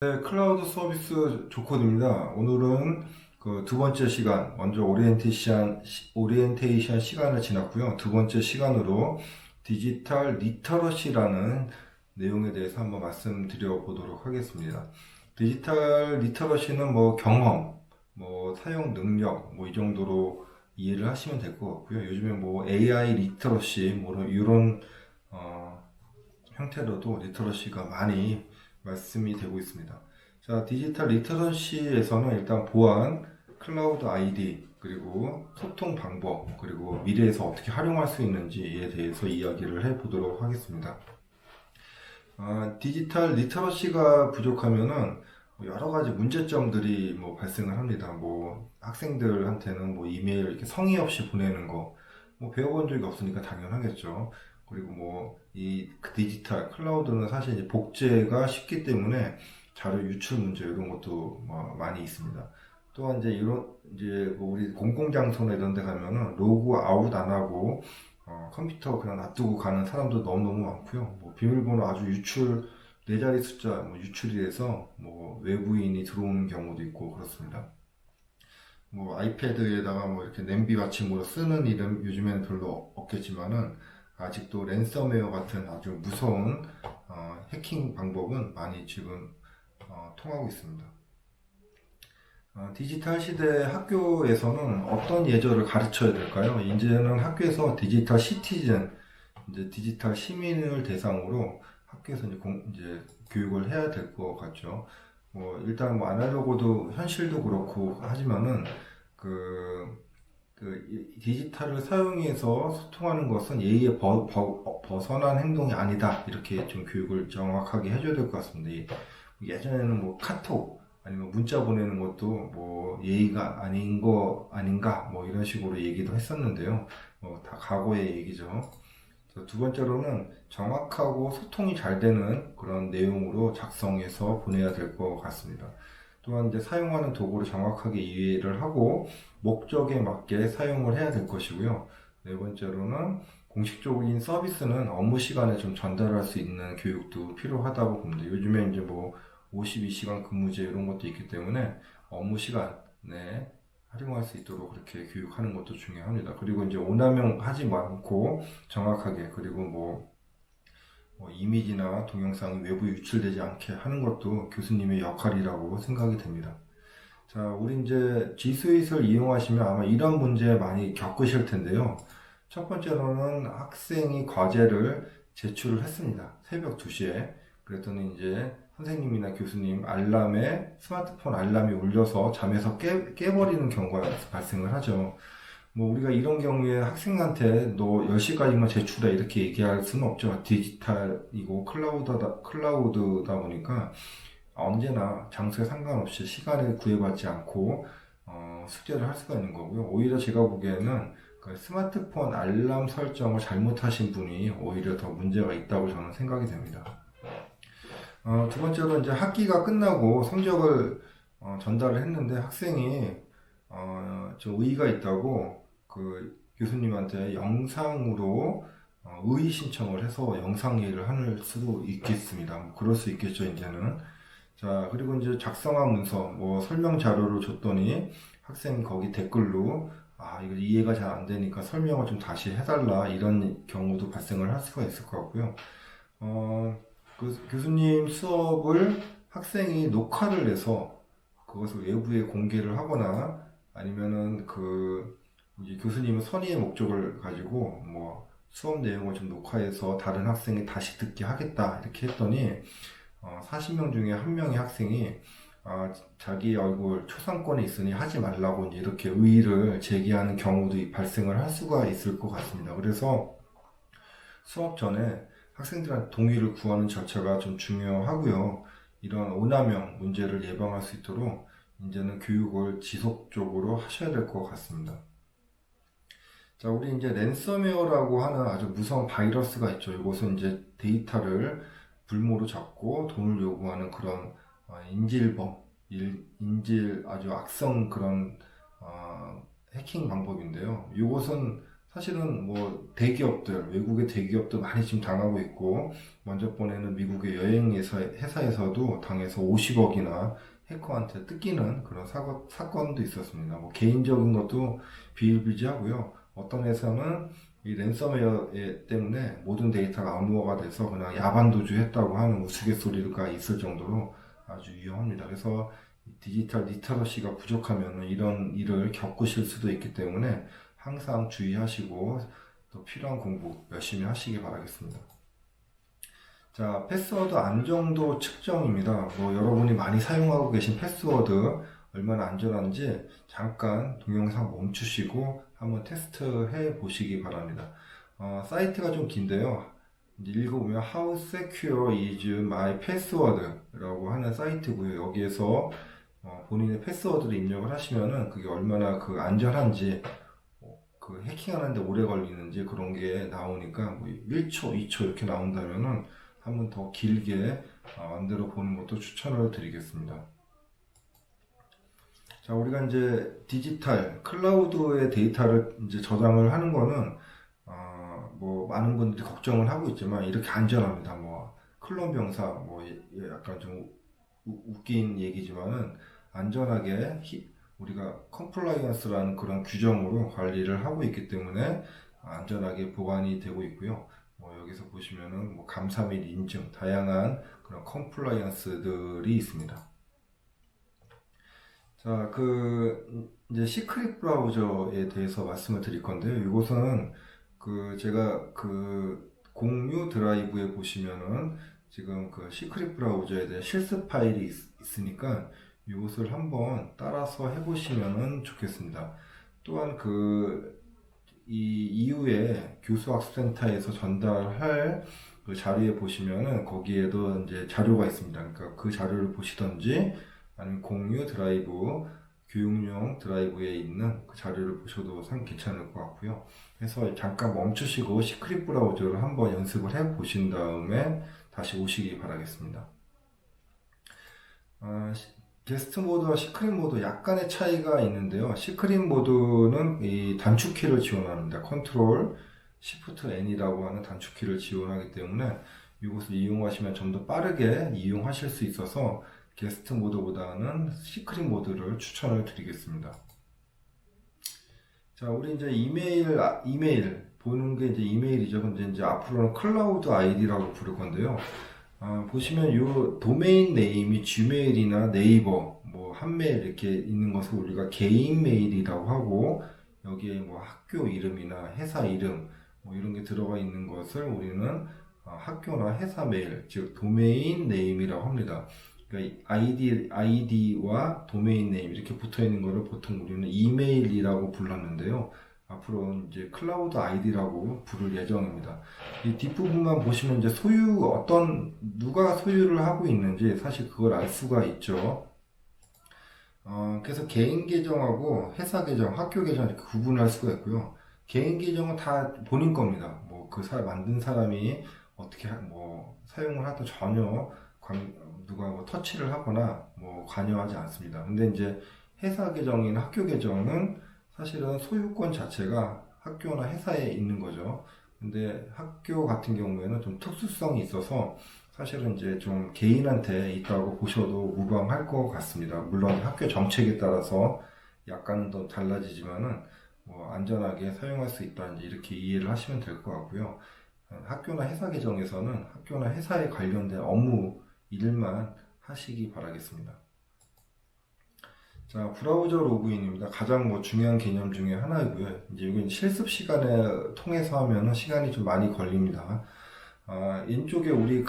네, 클라우드 서비스 조코드입니다. 오늘은 그 두 번째 시간, 먼저 오리엔테이션 시간을 지났고요. 두 번째 시간으로 디지털 리터러시라는 내용에 대해서 한번 말씀드려 보도록 하겠습니다. 디지털 리터러시는 뭐 경험, 뭐 사용 능력, 뭐 이 정도로 이해를 하시면 될 것 같고요. 요즘에 뭐 AI 리터러시, 뭐 이런 형태로도 리터러시가 많이 말씀이 되고 있습니다. 자, 디지털 리터러시에서는 일단 보안, 클라우드 아이디, 그리고 소통 방법, 그리고 미래에서 어떻게 활용할 수 있는지에 대해서 이야기를 해보도록 하겠습니다. 디지털 리터러시가 부족하면은 여러 가지 문제점들이 뭐 발생을 합니다. 뭐 학생들한테는 뭐 이메일 이렇게 성의 없이 보내는 거, 뭐 배워본 적이 없으니까 당연하겠죠. 그리고 뭐 이 디지털 클라우드는 사실 이제 복제가 쉽기 때문에 자료 유출 문제 이런 것도 뭐 많이 있습니다. 또한 이제 이런 이제 뭐 우리 공공장소나 이런 데 가면은 로그 아웃 안 하고 컴퓨터 그냥 놔두고 가는 사람도 너무너무 많고요. 뭐 비밀번호 아주 유출, 네 자리 숫자 뭐 유출이 돼서 뭐 외부인이 들어오는 경우도 있고 그렇습니다. 뭐 아이패드에다가 뭐 이렇게 냄비 받침으로 쓰는 일은 요즘에는 별로 없겠지만은 아직도 랜섬웨어 같은 아주 무서운 해킹 방법은 많이 지금 통하고 있습니다. 디지털 시대 학교에서는 어떤 예절을 가르쳐야 될까요? 이제는 학교에서 디지털 시티즌, 이제 디지털 시민을 대상으로 학교에서 이제 교육을 해야 될 것 같죠. 뭐 일단 뭐 아날로그도 현실도 그렇고 하지만은 그, 디지털을 사용해서 소통하는 것은 예의에 벗어난 행동이 아니다. 이렇게 좀 교육을 정확하게 해줘야 될 것 같습니다. 예전에는 뭐 카톡 아니면 문자 보내는 것도 뭐 예의가 아닌 거 아닌가 뭐 이런 식으로 얘기도 했었는데요. 뭐 다 과거의 얘기죠. 두 번째로는 정확하고 소통이 잘 되는 그런 내용으로 작성해서 보내야 될 것 같습니다. 또한 이제 사용하는 도구를 정확하게 이해를 하고 목적에 맞게 사용을 해야 될 것이고요. 네 번째로는 공식적인 서비스는 업무 시간에 좀 전달할 수 있는 교육도 필요하다고 봅니다. 요즘에 이제 뭐 52시간 근무제 이런 것도 있기 때문에 업무 시간에 활용할 수 있도록 그렇게 교육하는 것도 중요합니다. 그리고 이제 오남용 하지 않고 정확하게 그리고 뭐 이미지나 동영상이 외부 유출되지 않게 하는 것도 교수님의 역할이라고 생각이 됩니다. 자, 우리 이제 지스윗을 이용하시면 아마 이런 문제 많이 겪으실 텐데요. 첫 번째로는 학생이 과제를 제출을 했습니다. 새벽 2시에. 그랬더니 이제 선생님이나 교수님 스마트폰 알람이 울려서 잠에서 깨버리는 경우가 발생을 하죠. 뭐 우리가 이런 경우에 학생한테 너 10시까지만 제출해 이렇게 얘기할 수는 없죠. 디지털이고 클라우드다 보니까 언제나 장소에 상관없이 시간을 구애받지 않고 숙제를 할 수가 있는 거고요. 오히려 제가 보기에는 그 스마트폰 알람 설정을 잘못하신 분이 오히려 더 문제가 있다고 저는 생각이 됩니다. 두 번째로 이제 학기가 끝나고 성적을 전달을 했는데 학생이 좀 의의가 있다고 그 교수님한테 영상으로 의의 신청을 해서 영상 회의를 할 수도 있겠습니다. 뭐 그럴 수 있겠죠, 이제는. 자, 그리고 이제 작성한 문서, 뭐 설명 자료를 줬더니 학생 거기 댓글로 이거 이해가 잘 안 되니까 설명을 좀 다시 해달라 이런 경우도 발생을 할 수가 있을 것 같고요. 그 교수님 수업을 학생이 녹화를 해서 그것을 외부에 공개를 하거나 아니면은 이제 교수님은 선의의 목적을 가지고 뭐 수업 내용을 좀 녹화해서 다른 학생이 다시 듣게 하겠다 이렇게 했더니 40명 중에 한 명의 학생이 자기 얼굴 초상권에 있으니 하지 말라고 이제 이렇게 의의를 제기하는 경우도 발생을 할 수가 있을 것 같습니다. 그래서 수업 전에 학생들한테 동의를 구하는 절차가 좀 중요하고요. 이런 오남용 문제를 예방할 수 있도록 이제는 교육을 지속적으로 하셔야 될 것 같습니다. 자, 우리 이제 랜섬웨어라고 하는 아주 무서운 바이러스가 있죠. 이것은 이제 데이터를 불모로 잡고 돈을 요구하는 그런 인질범, 인질 아주 악성 그런 해킹 방법인데요. 이것은 사실은 뭐 대기업들, 외국의 대기업도 많이 지금 당하고 있고, 먼저 보내는 미국의 회사에서도 당해서 50억이나 해커한테 뜯기는 그런 사건도 있었습니다. 뭐 개인적인 것도 비일비재하고요. 어떤 회사는 이 랜섬웨어 때문에 모든 데이터가 암호화가 돼서 그냥 야반도주했다고 하는 우스갯소리가 있을 정도로 아주 위험합니다. 그래서 디지털 리터러시가 부족하면 이런 일을 겪으실 수도 있기 때문에 항상 주의하시고 또 필요한 공부 열심히 하시기 바라겠습니다. 자, 패스워드 안정도 측정입니다. 뭐 여러분이 많이 사용하고 계신 패스워드 얼마나 안전한지 잠깐 동영상 멈추시고 한번 테스트해 보시기 바랍니다. 사이트가 좀 긴데요. 이제 읽어보면 How secure is my password? 라고 하는 사이트고요. 여기에서 본인의 패스워드를 입력을 하시면은 그게 얼마나 그 안전한지, 그 해킹하는데 오래 걸리는지 그런 게 나오니까 뭐 1초, 2초 이렇게 나온다면은 한번 더 길게 만들어 보는 것도 추천을 드리겠습니다. 자, 우리가 이제 디지털 클라우드의 데이터를 이제 저장을 하는 거는 뭐 많은 분들이 걱정을 하고 있지만 이렇게 안전합니다. 뭐 클론 병사 뭐 약간 좀 웃긴 얘기지만은 안전하게 우리가 컴플라이언스라는 그런 규정으로 관리를 하고 있기 때문에 안전하게 보관이 되고 있고요. 뭐 여기서 보시면은 뭐 감사 및 인증 다양한 그런 컴플라이언스들이 있습니다. 자, 이제 시크릿 브라우저에 대해서 말씀을 드릴 건데요. 이것은 제가 공유 드라이브에 보시면은 지금 그 시크릿 브라우저에 대한 실습 파일이 있으니까 이것을 한번 따라서 해보시면 좋겠습니다. 또한 이 이후에 교수학습센터에서 전달할 그 자료에 보시면은 거기에도 이제 자료가 있습니다. 그러니까 그 자료를 보시던지 아니면 공유 드라이브, 교육용 드라이브에 있는 그 자료를 보셔도 참 괜찮을 것 같고요. 그래서 잠깐 멈추시고 시크릿 브라우저를 한번 연습을 해 보신 다음에 다시 오시기 바라겠습니다. 게스트 모드와 시크릿 모드 약간의 차이가 있는데요. 시크릿 모드는 이 단축키를 지원합니다. 컨트롤, 시프트 N이라고 하는 단축키를 지원하기 때문에 이것을 이용하시면 좀 더 빠르게 이용하실 수 있어서 게스트 모드보다는 시크릿 모드를 추천을 드리겠습니다. 자, 우리 이제 이메일 보는 게 이제 이메일이죠. 근데 이제 앞으로는 클라우드 아이디라고 부를 건데요. 보시면 이 도메인 네임이 지메일이나 네이버, 뭐 한메일 이렇게 있는 것을 우리가 개인 메일이라고 하고, 여기에 뭐 학교 이름이나 회사 이름 뭐 이런 게 들어가 있는 것을 우리는 학교나 회사 메일, 즉 도메인 네임이라고 합니다. 그러니까 아이디와 도메인 네임 이렇게 붙어 있는 것을 보통 우리는 이메일이라고 불렀는데요. 앞으로 이제 클라우드 아이디라고 부를 예정입니다. 이 뒷부분만 보시면 이제 누가 소유를 하고 있는지 사실 그걸 알 수가 있죠. 그래서 개인 계정하고 회사 계정, 학교 계정 이렇게 구분할 수가 있고요. 개인 계정은 다 본인 겁니다. 뭐 만든 사람이 어떻게 사용을 하든 전혀 누가 터치를 하거나 관여하지 않습니다. 근데 이제 회사 계정이나 학교 계정은 사실은 소유권 자체가 학교나 회사에 있는 거죠. 근데 학교 같은 경우에는 좀 특수성이 있어서 사실은 이제 좀 개인한테 있다고 보셔도 무방할 것 같습니다. 물론 학교 정책에 따라서 약간 더 달라지지만은 안전하게 사용할 수 있다 이제 이렇게 이해를 하시면 될 것 같고요. 학교나 회사 계정에서는 학교나 회사에 관련된 업무 일만 하시기 바라겠습니다. 자, 브라우저 로그인입니다. 가장 중요한 개념 중에 하나이고요. 이제 이건 실습 시간에 통해서 하면 시간이 좀 많이 걸립니다. 이쪽에 우리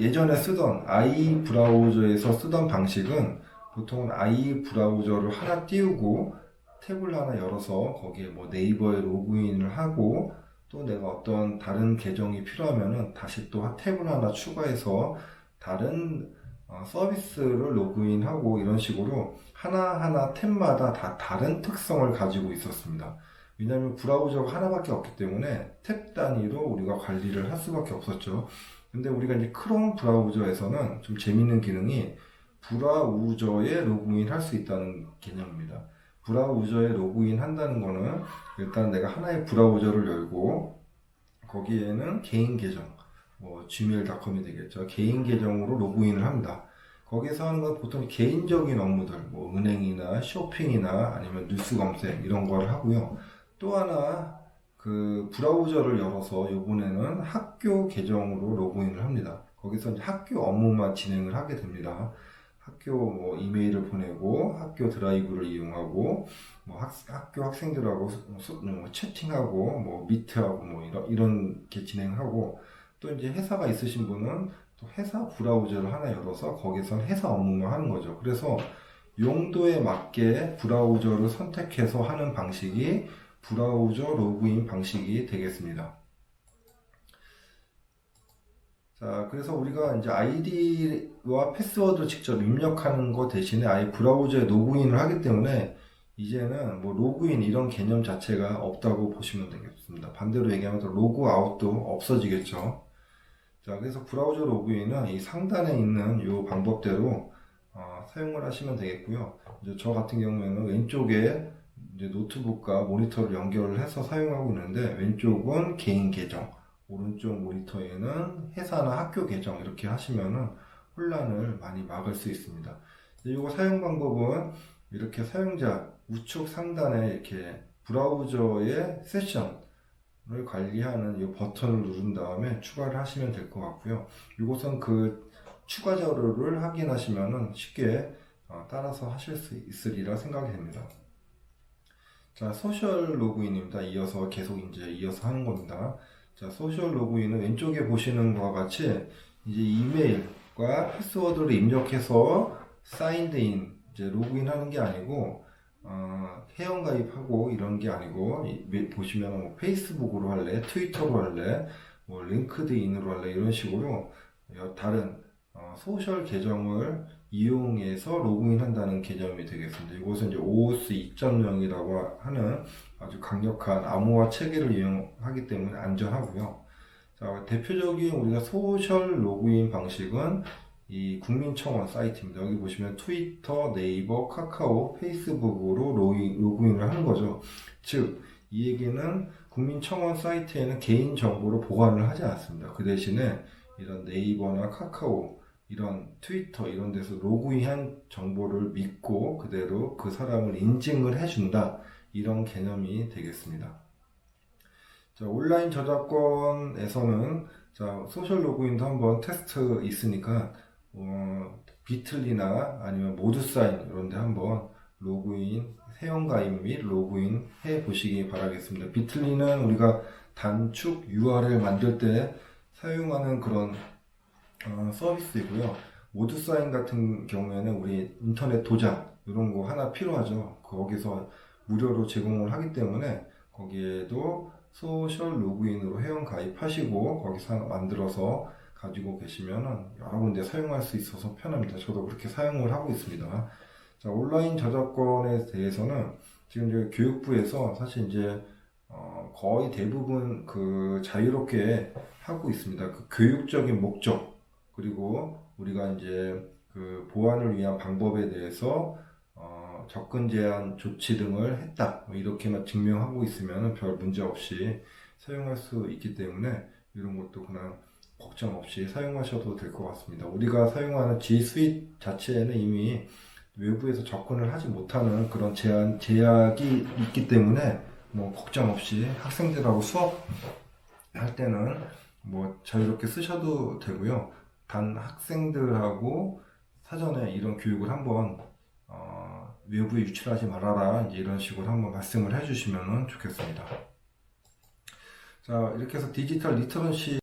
예전에 쓰던 i 브라우저에서 쓰던 방식은 보통은 i 브라우저를 하나 띄우고 탭을 하나 열어서 거기에 네이버에 로그인을 하고 또 내가 어떤 다른 계정이 필요하면은 다시 또 탭을 하나 추가해서 다른 서비스를 로그인하고 이런 식으로 하나하나 탭마다 다 다른 특성을 가지고 있었습니다. 왜냐하면 브라우저가 하나밖에 없기 때문에 탭 단위로 우리가 관리를 할 수밖에 없었죠. 근데 우리가 이제 크롬 브라우저에서는 좀 재밌는 기능이 브라우저에 로그인 할 수 있다는 개념입니다. 브라우저에 로그인 한다는 거는 일단 내가 하나의 브라우저를 열고 거기에는 개인 계정, 뭐 gmail.com이 되겠죠. 개인 계정으로 로그인을 합니다. 거기서 하는 건 보통 개인적인 업무들, 뭐 은행이나 쇼핑이나 아니면 뉴스 검색 이런 걸 하고요. 또 하나 그 브라우저를 열어서 이번에는 학교 계정으로 로그인을 합니다. 거기서 이제 학교 업무만 진행을 하게 됩니다. 학교 뭐 이메일을 보내고 학교 드라이브를 이용하고 뭐 학교 학생들하고 뭐 채팅하고 뭐 미트하고 뭐 이렇게 진행하고 또 이제 회사가 있으신 분은 또 회사 브라우저를 하나 열어서 거기서 회사 업무만 하는 거죠. 그래서 용도에 맞게 브라우저를 선택해서 하는 방식이 브라우저 로그인 방식이 되겠습니다. 자, 그래서 우리가 이제 아이디와 패스워드를 직접 입력하는 것 대신에 아예 브라우저에 로그인을 하기 때문에 이제는 뭐 로그인 이런 개념 자체가 없다고 보시면 되겠습니다. 반대로 얘기하면 또 로그아웃도 없어지겠죠. 자, 그래서 브라우저 로그인은 이 상단에 있는 이 방법대로 사용을 하시면 되겠고요. 이제 저 같은 경우에는 왼쪽에 이제 노트북과 모니터를 연결을 해서 사용하고 있는데 왼쪽은 개인 계정, 오른쪽 모니터에는 회사나 학교 계정 이렇게 하시면은 혼란을 많이 막을 수 있습니다. 이거 사용 방법은 이렇게 사용자 우측 상단에 이렇게 브라우저의 세션을 관리하는 이 버튼을 누른 다음에 추가를 하시면 될 것 같고요. 이것은 그 추가 자료를 확인하시면은 쉽게 따라서 하실 수 있으리라 생각이 됩니다. 자, 소셜 로그인입니다. 이어서 계속 이제 이어서 하는 겁니다. 자, 소셜 로그인은 왼쪽에 보시는 것과 같이 이제 이메일과 패스워드를 입력해서 사인드인 이제 로그인 하는 게 아니고 회원 가입하고 이런 게 아니고 보시면 뭐 페이스북으로 할래, 트위터로 할래, 뭐 링크드인으로 할래 이런 식으로 다른 소셜 계정을 이용해서 로그인 한다는 개념이 되겠습니다. 이것은 이제 OOS 2.0이라고 하는 아주 강력한 암호화 체계를 이용하기 때문에 안전하고요. 자, 대표적인 우리가 소셜 로그인 방식은 이 국민청원 사이트입니다. 여기 보시면 트위터, 네이버, 카카오, 페이스북으로 로그인을 하는 거죠. 즉, 이 얘기는 국민청원 사이트에는 개인 정보를 보관을 하지 않습니다. 그 대신에 이런 네이버나 카카오, 이런 트위터 이런 데서 로그인한 정보를 믿고 그대로 그 사람을 인증을 해준다. 이런 개념이 되겠습니다. 자, 온라인 저작권에서는 자, 소셜 로그인도 한번 테스트 있으니까 비틀리나 아니면 모두사인 이런 데 한번 로그인, 회원가입 및 로그인 해 보시기 바라겠습니다. 비틀리는 우리가 단축 URL 만들 때 사용하는 그런 서비스이고요. 모두사인 같은 경우에는 우리 인터넷 도장 이런 거 하나 필요하죠. 거기서 무료로 제공을 하기 때문에 거기에도 소셜 로그인으로 회원 가입하시고 거기서 만들어서 가지고 계시면 여러 군데 사용할 수 있어서 편합니다. 저도 그렇게 사용을 하고 있습니다. 자, 온라인 저작권에 대해서는 지금 이제 교육부에서 사실 이제 거의 대부분 그 자유롭게 하고 있습니다. 그 교육적인 목적 그리고 우리가 이제 그 보안을 위한 방법에 대해서 접근 제한 조치 등을 했다 뭐 이렇게만 증명하고 있으면 별 문제 없이 사용할 수 있기 때문에 이런 것도 그냥 걱정 없이 사용하셔도 될 것 같습니다. 우리가 사용하는 G Suite 자체에는 이미 외부에서 접근을 하지 못하는 그런 제약이 있기 때문에 뭐 걱정 없이 학생들하고 수업할 때는 뭐 자유롭게 쓰셔도 되고요. 단 학생들하고 사전에 이런 교육을 한번 외부에 유출하지 말아라 이제 이런 식으로 한번 말씀을 해주시면 좋겠습니다. 자, 이렇게 해서 디지털 리터러시